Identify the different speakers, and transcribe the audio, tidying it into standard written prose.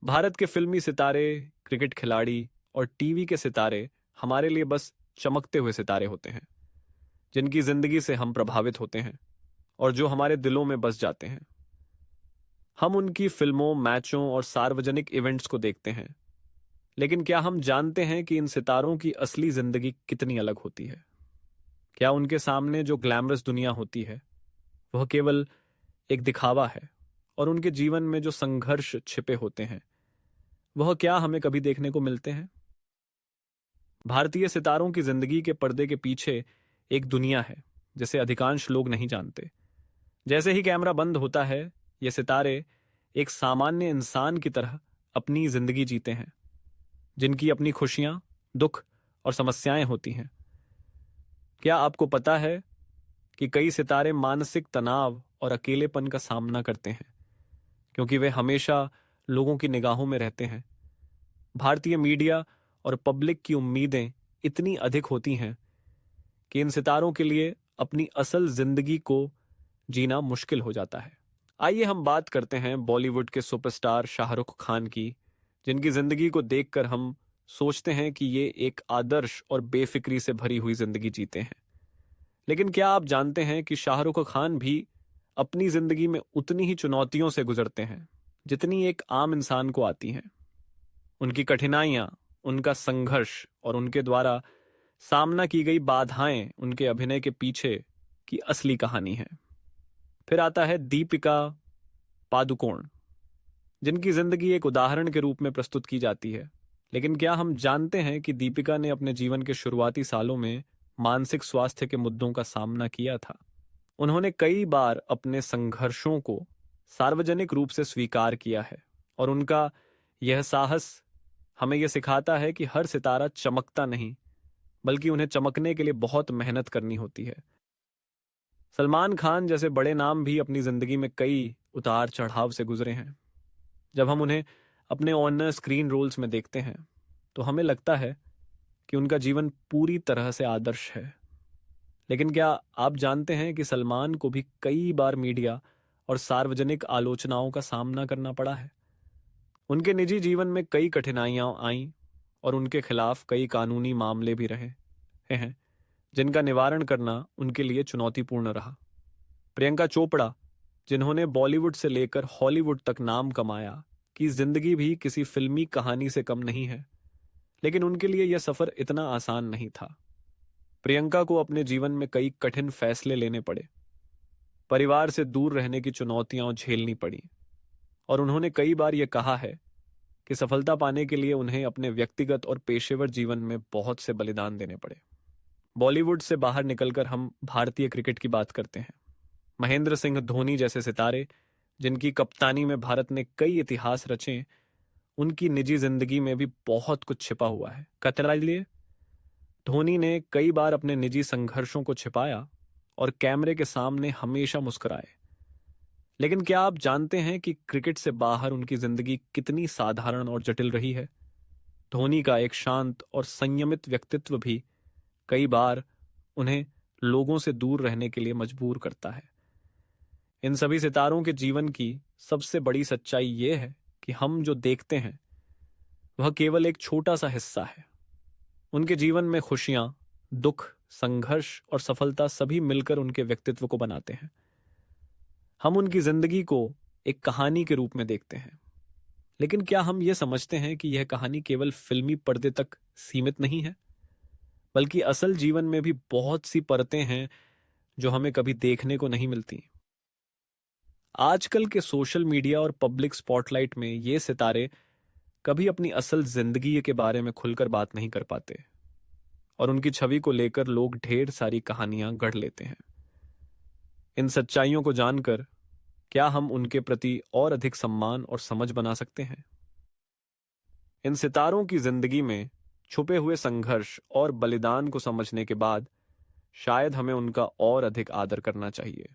Speaker 1: भारत के फिल्मी सितारे, क्रिकेट खिलाड़ी और टीवी के सितारे हमारे लिए बस चमकते हुए सितारे होते हैं, जिनकी जिंदगी से हम प्रभावित होते हैं और जो हमारे दिलों में बस जाते हैं। हम उनकी फिल्मों, मैचों और सार्वजनिक इवेंट्स को देखते हैं, लेकिन क्या हम जानते हैं कि इन सितारों की असली जिंदगी कितनी अलग होती है? क्या उनके सामने जो ग्लैमरस दुनिया होती है वह केवल एक दिखावा है, और उनके जीवन में जो संघर्ष छिपे होते हैं वह क्या हमें कभी देखने को मिलते हैं? भारतीय सितारों की जिंदगी के पर्दे के पीछे एक दुनिया है जिसे अधिकांश लोग नहीं जानते। जैसे ही कैमरा बंद होता है, ये सितारे एक सामान्य इंसान की तरह अपनी जिंदगी जीते हैं, जिनकी अपनी खुशियां, दुख और समस्याएं होती हैं। क्या आपको पता है कि कई सितारे मानसिक तनाव और अकेलेपन का सामना करते हैं क्योंकि वे हमेशा लोगों की निगाहों में रहते हैं? भारतीय मीडिया और पब्लिक की उम्मीदें इतनी अधिक होती हैं कि इन सितारों के लिए अपनी असल जिंदगी को जीना मुश्किल हो जाता है। आइए हम बात करते हैं बॉलीवुड के सुपरस्टार शाहरुख खान की, जिनकी जिंदगी को देखकर हम सोचते हैं कि ये एक आदर्श और बेफिक्री से भरी हुई जिंदगी जीते हैं। लेकिन क्या आप जानते हैं कि शाहरुख खान भी अपनी जिंदगी में उतनी ही चुनौतियों से गुजरते हैं जितनी एक आम इंसान को आती हैं? उनकी कठिनाइयां, उनका संघर्ष और उनके द्वारा सामना की गई बाधाएं उनके अभिनय के पीछे की असली कहानी है। फिर आता है दीपिका पादुकोण, जिनकी जिंदगी एक उदाहरण के रूप में प्रस्तुत की जाती है। लेकिन क्या हम जानते हैं कि दीपिका ने अपने जीवन के शुरुआती सालों में मानसिक स्वास्थ्य के मुद्दों का सामना किया था? उन्होंने कई बार अपने संघर्षों को सार्वजनिक रूप से स्वीकार किया है, और उनका यह साहस हमें यह सिखाता है कि हर सितारा चमकता नहीं, बल्कि उन्हें चमकने के लिए बहुत मेहनत करनी होती है। सलमान खान जैसे बड़े नाम भी अपनी जिंदगी में कई उतार चढ़ाव से गुजरे हैं। जब हम उन्हें अपने ऑन स्क्रीन रोल्स में देखते हैं तो हमें लगता है कि उनका जीवन पूरी तरह से आदर्श है। लेकिन क्या आप जानते हैं कि सलमान को भी कई बार मीडिया और सार्वजनिक आलोचनाओं का सामना करना पड़ा है? उनके निजी जीवन में कई कठिनाइयां आईं और उनके खिलाफ कई कानूनी मामले भी रहे हैं, जिनका निवारण करना उनके लिए चुनौतीपूर्ण रहा। प्रियंका चोपड़ा, जिन्होंने बॉलीवुड से लेकर हॉलीवुड तक नाम कमाया, की जिंदगी भी किसी फिल्मी कहानी से कम नहीं है, लेकिन उनके लिए यह सफर इतना आसान नहीं था। प्रियंका को अपने जीवन में कई कठिन फैसले लेने पड़े, परिवार से दूर रहने की चुनौतियां झेलनी पड़ी, और उन्होंने कई बार यह कहा है कि सफलता पाने के लिए उन्हें अपने व्यक्तिगत और पेशेवर जीवन में बहुत से बलिदान देने पड़े। बॉलीवुड से बाहर निकलकर हम भारतीय क्रिकेट की बात करते हैं। महेंद्र सिंह धोनी जैसे सितारे, जिनकी कप्तानी में भारत ने कई इतिहास रचे, उनकी निजी जिंदगी में भी बहुत कुछ छिपा हुआ है। कतराइए, धोनी ने कई बार अपने निजी संघर्षों को छिपाया और कैमरे के सामने हमेशा मुस्कुराए। लेकिन क्या आप जानते हैं कि क्रिकेट से बाहर उनकी जिंदगी कितनी साधारण और जटिल रही है? धोनी का एक शांत और संयमित व्यक्तित्व भी कई बार उन्हें लोगों से दूर रहने के लिए मजबूर करता है। इन सभी सितारों के जीवन की सबसे बड़ी सच्चाई यह है कि हम जो देखते हैं वह केवल एक छोटा सा हिस्सा है। उनके जीवन में खुशियां, दुख, संघर्ष और सफलता सभी मिलकर उनके व्यक्तित्व को बनाते हैं। हम उनकी जिंदगी को एक कहानी के रूप में देखते हैं, लेकिन क्या हम यह समझते हैं कि यह कहानी केवल फिल्मी पर्दे तक सीमित नहीं है, बल्कि असल जीवन में भी बहुत सी परतें हैं जो हमें कभी देखने को नहीं मिलती? आजकल के सोशल मीडिया और पब्लिक स्पॉटलाइट में ये सितारे कभी अपनी असल जिंदगी के बारे में खुलकर बात नहीं कर पाते, और उनकी छवि को लेकर लोग ढेर सारी कहानियां गढ़ लेते हैं। इन सच्चाइयों को जानकर क्या हम उनके प्रति और अधिक सम्मान और समझ बना सकते हैं? इन सितारों की जिंदगी में छुपे हुए संघर्ष और बलिदान को समझने के बाद शायद हमें उनका और अधिक आदर करना चाहिए।